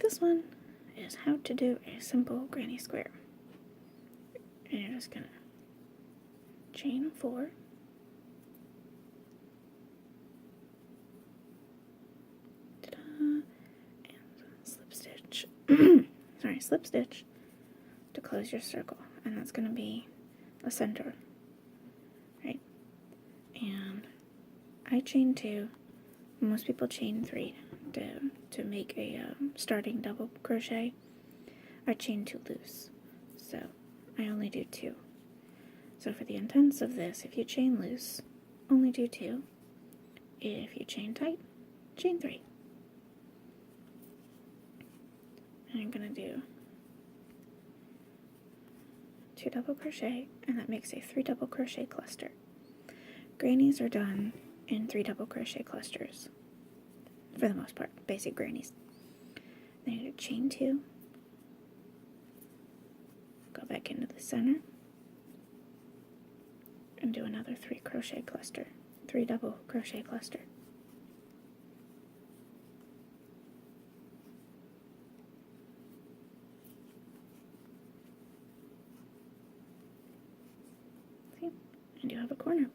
this one is how to do a simple granny square. And you're just gonna chain 4, and slip stitch, slip stitch to close your circle, and that's gonna be a center, right? And I chain 2. Most people chain 3 to make a starting double crochet. I chain 2 loose, so I only do 2. So for the intents of this, if you chain loose, only do 2. If you chain tight, chain 3. And I'm going to do 2 double crochet, and that makes a 3 double crochet cluster. Grannies are done in 3 double crochet clusters, for the most part, basic grannies. Then you do chain 2, go back into the center, and do another 3 crochet cluster, 3 double crochet cluster. See? And you have a corner.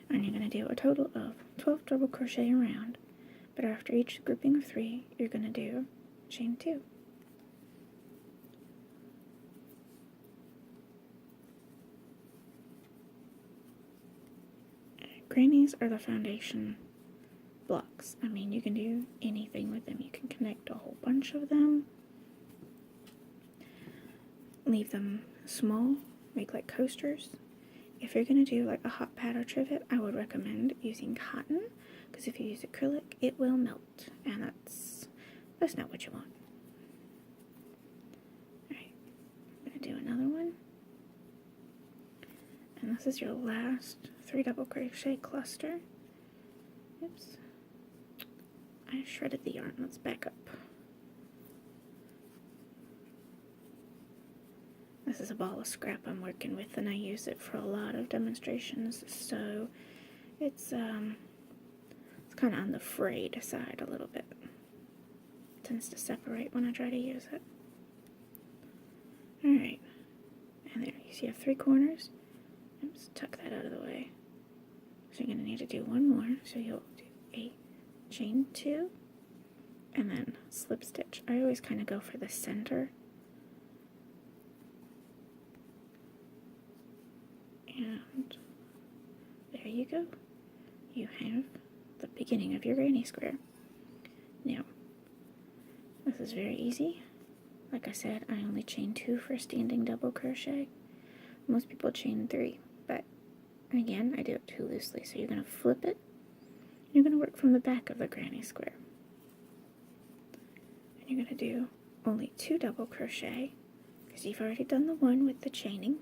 And you're going to do a total of 12 double crochet around, but after each grouping of 3, you're going to do chain 2. Grannies are the foundation blocks. I mean, you can do anything with them. You can connect a whole bunch of them, leave them small, make like coasters. If you're going to do like a hot pad or trivet, I would recommend using cotton, because if you use acrylic, it will melt, and that's not what you want. Alright, I'm going to do another one, and this is your last 3 double crochet cluster. Oops, I shredded the yarn. Let's back up. This is a ball of scrap I'm working with, and I use it for a lot of demonstrations, so it's kind of on the frayed side a little bit. It tends to separate when I try to use it. Alright, and there, you see I have 3 corners. Let's tuck that out of the way. So you're going to need to do one more, so you'll do a chain 2, and then slip stitch. I always kind of go for the center. And there you go. You have the beginning of your granny square. Now, this is very easy. Like I said, I only chain 2 for standing double crochet. Most people chain 3, but again, I do it too loosely. So you're going to flip it. You're going to work from the back of the granny square. And you're going to do only 2 double crochet, because you've already done the one with the chaining.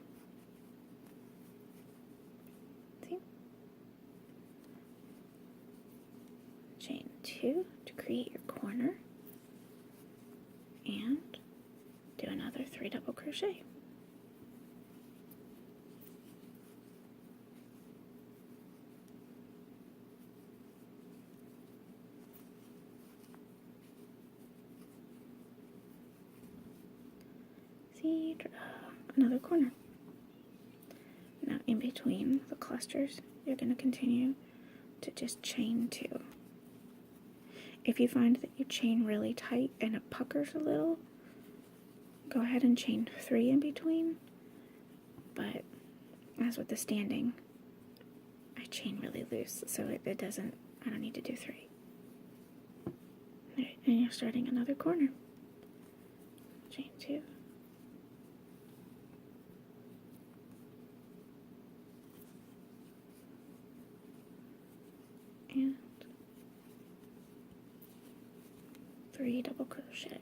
Chain 2 to create your corner, and do another 3 double crochet. See, another corner. Now in between the clusters, you're going to continue to just chain 2. If you find that you chain really tight and it puckers a little, go ahead and chain 3 in between. But as with the standing, I chain really loose, so it doesn't, I don't need to do 3. Alright, and you're starting another corner. Chain 2. And 3 double crochet.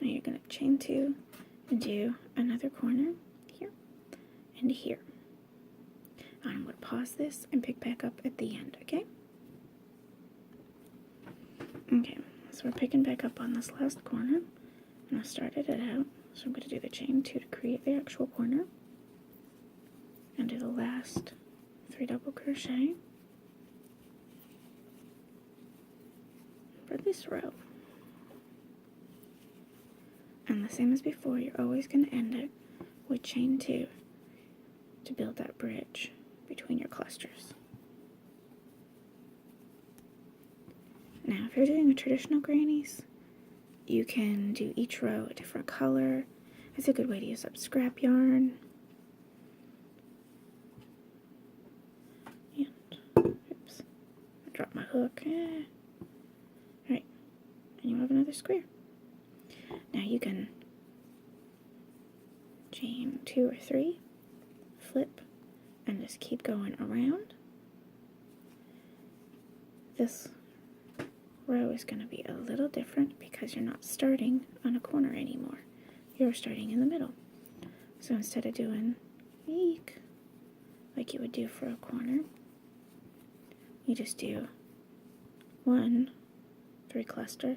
Now you're going to chain 2 and do another corner here and here. I'm going to pause this and pick back up at the end, okay? Okay, so we're picking back up on this last corner, and I started it out So I'm going to do the chain 2 to create the actual corner, and do the last 3 double crochet for this row. And the same as before, you're always going to end it with chain 2 to build that bridge between your clusters. Now, if you're doing a traditional grannies, you can do each row a different color. It's a good way to use up scrap yarn. And, oops, I dropped my hook. Alright, and you have another square. Now you can chain 2 or 3, flip, and just keep going around. This row is going to be a little different because you're not starting on a corner anymore. You're starting in the middle. So instead of doing eek, like you would do for a corner, you just do 1, 3 cluster,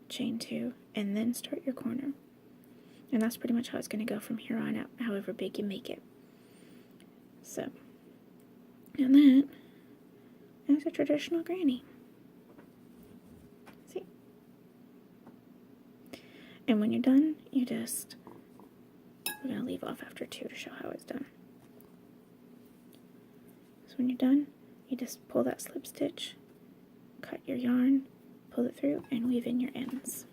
chain 2, and then start your corner. And that's pretty much how it's going to go from here on out, however big you make it. So, and that is a traditional granny. See? And when you're done, you just, we're going to leave off after 2 to show how it's done. So when you're done, you just pull that slip stitch, cut your yarn, pull it through, and weave in your ends.